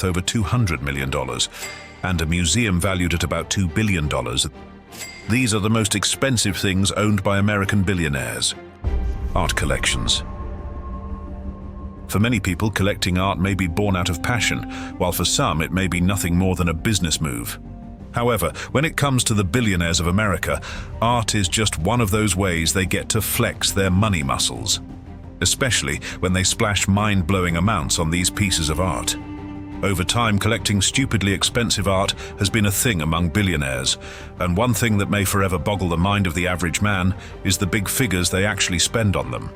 over $200 million, and a museum valued at about $2 billion. These are the most expensive things owned by American billionaires. Art collections. For many people, collecting art may be born out of passion, while for some it may be nothing more than a business move. However, when it comes to the billionaires of America, art is just one of those ways they get to flex their money muscles, especially when they splash mind-blowing amounts on these pieces of art. Over time, collecting stupidly expensive art has been a thing among billionaires, and one thing that may forever boggle the mind of the average man is the big figures they actually spend on them.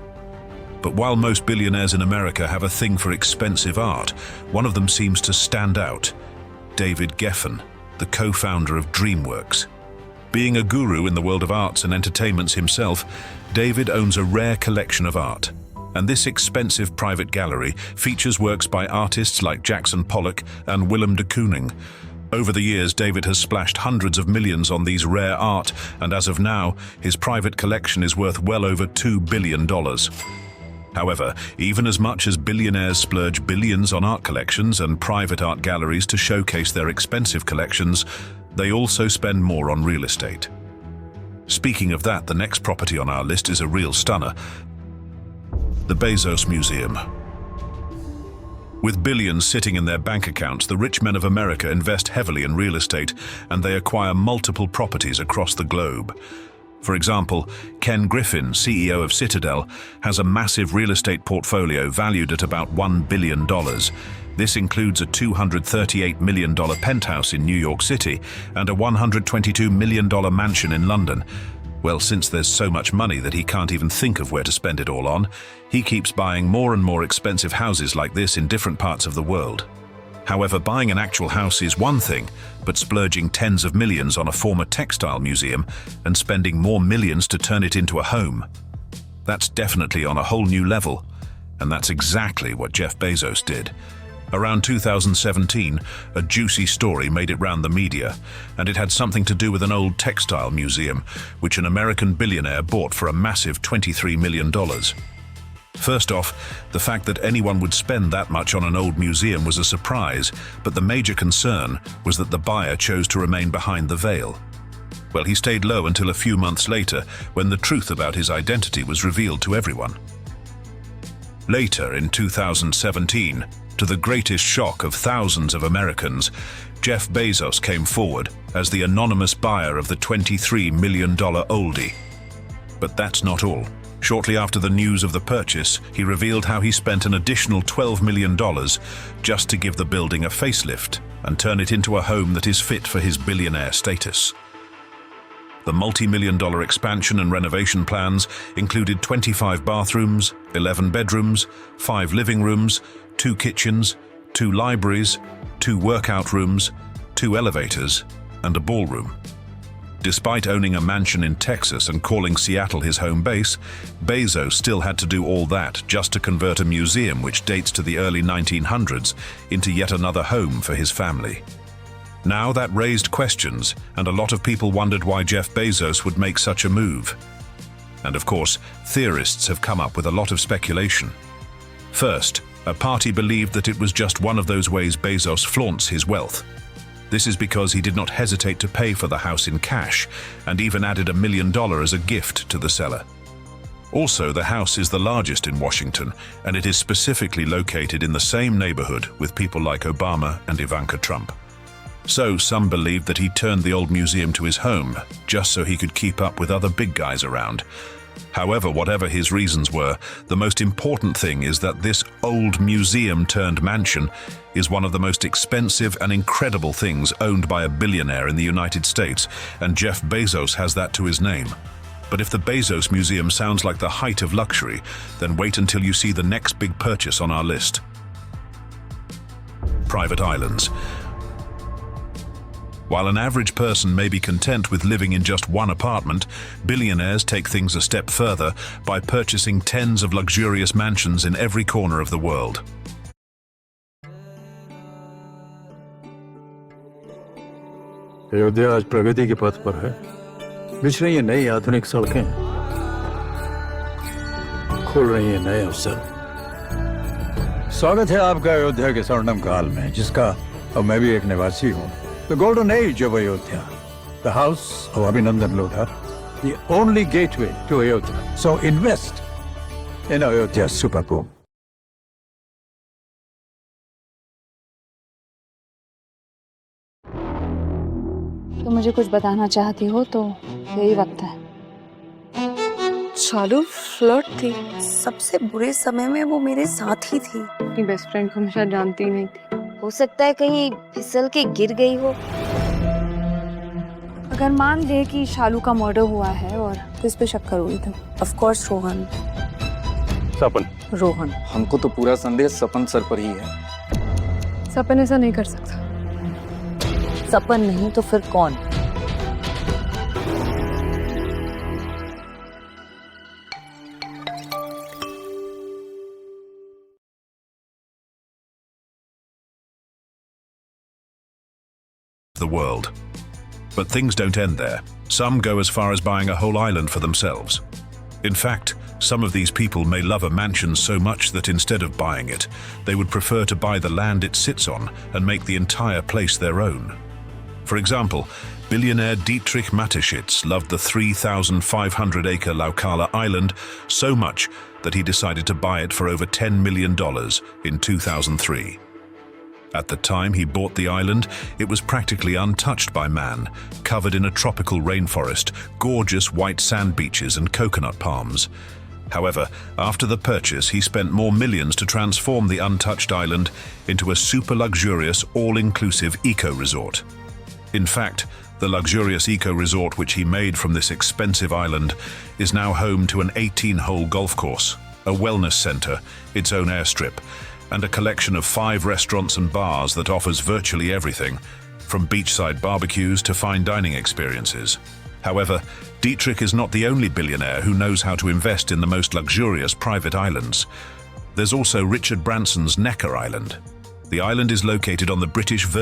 But while most billionaires in America have a thing for expensive art, one of them seems to stand out: David Geffen, the co-founder of DreamWorks. Being a guru in the world of arts and entertainments himself, David owns a rare collection of art. And this expensive private gallery features works by artists like Jackson Pollock and Willem de Kooning. Over the years, David has splashed hundreds of millions on these rare art, and as of now, his private collection is worth well over $2 billion. However, even as much as billionaires splurge billions on art collections and private art galleries to showcase their expensive collections, they also spend more on real estate. Speaking of that, the next property on our list is a real stunner: the Bezos Museum. With billions sitting in their bank accounts, the rich men of America invest heavily in real estate, and they acquire multiple properties across the globe. For example, Ken Griffin, CEO of Citadel, has a massive real estate portfolio valued at about $1 billion. This includes a $238 million penthouse in New York City and a $122 million mansion in London. Well, since there's so much money that he can't even think of where to spend it all on, he keeps buying more and more expensive houses like this in different parts of the world. However, buying an actual house is one thing, but splurging tens of millions on a former textile museum and spending more millions to turn it into a home, that's definitely on a whole new level. And that's exactly what Jeff Bezos did. Around 2017, a juicy story made it round the media, and it had something to do with an old textile museum, which an American billionaire bought for a massive $23 million. First off, the fact that anyone would spend that much on an old museum was a surprise, but the major concern was that the buyer chose to remain behind the veil. Well, he stayed low until a few months later, when the truth about his identity was revealed to everyone. Later, in 2017, to the greatest shock of thousands of Americans, Jeff Bezos came forward as the anonymous buyer of the $23 million oldie. But that's not all. Shortly after the news of the purchase, he revealed how he spent an additional $12 million just to give the building a facelift and turn it into a home that is fit for his billionaire status. The multi-million-dollar expansion and renovation plans included 25 bathrooms, 11 bedrooms, 5 living rooms, 2 kitchens, 2 libraries, 2 workout rooms, 2 elevators, and a ballroom. Despite owning a mansion in Texas and calling Seattle his home base, Bezos still had to do all that just to convert a museum which dates to the early 1900s into yet another home for his family. Now that raised questions, and a lot of people wondered why Jeff Bezos would make such a move. And of course, theorists have come up with a lot of speculation. First, a party believed that it was just one of those ways Bezos flaunts his wealth. This is because he did not hesitate to pay for the house in cash, and even added $1 million as a gift to the seller. Also, the house is the largest in Washington, and it is specifically located in the same neighborhood with people like Obama and Ivanka Trump. So some believed that he turned the old museum to his home, just so he could keep up with other big guys around. However, whatever his reasons were, the most important thing is that this old museum-turned-mansion is one of the most expensive and incredible things owned by a billionaire in the United States, and Jeff Bezos has that to his name. But if the Bezos Museum sounds like the height of luxury, then wait until you see the next big purchase on our list. Private islands. While an average person may be content with living in just one apartment, billionaires take things a step further by purchasing tens of luxurious mansions in every corner of the world. Ayodhya आज प्रगति के पथ पर है। बिछ रही है नई आधुनिक सड़कें, खुल रही हैं नए अवसर। स्वागत है आपका अयोध्या के स्वर्णिम काल में, जिसका अब मैं भी एक निवासी हूँ। The golden age of Ayodhya, the house of Abhinandan Lodha, the only gateway to Ayodhya. So invest in Ayodhya super boom. तो मुझे कुछ बताना चाहती हो तो यही वक्त है। चालू फ्लर्ट थी, सबसे बुरे समय में वो मेरे साथ ही थी। अपनी बेस्ट फ्रेंड को हमेशा जानती ही नहीं थी। हो सकता है कहीं फिसल के गिर गई हो। अगर मान ले कि शालू का मर्डर हुआ है और किस पे शक करोगी तुम? Of course Rohan. सपन। रोहन। हमको तो पूरा संदेह सपन सर पर ही है। सपन ऐसा नहीं कर सकता। सपन नहीं तो फिर कौन? The world. But things don't end there. Some go as far as buying a whole island for themselves. In fact, some of these people may love a mansion so much that instead of buying it, they would prefer to buy the land it sits on and make the entire place their own. For example, billionaire Dietrich Mateschitz loved the 3,500-acre Laukala Island so much that he decided to buy it for over $10 million in 2003. At the time he bought the island, it was practically untouched by man, covered in a tropical rainforest, gorgeous white sand beaches and coconut palms. However, after the purchase, he spent more millions to transform the untouched island into a super luxurious, all-inclusive eco-resort. In fact, the luxurious eco-resort which he made from this expensive island is now home to an 18-hole golf course, a wellness center, its own airstrip, and a collection of 5 restaurants and bars that offers virtually everything, from beachside barbecues to fine dining experiences. However, Dietrich is not the only billionaire who knows how to invest in the most luxurious private islands. There's also Richard Branson's Necker Island. The island is located on the British Virgin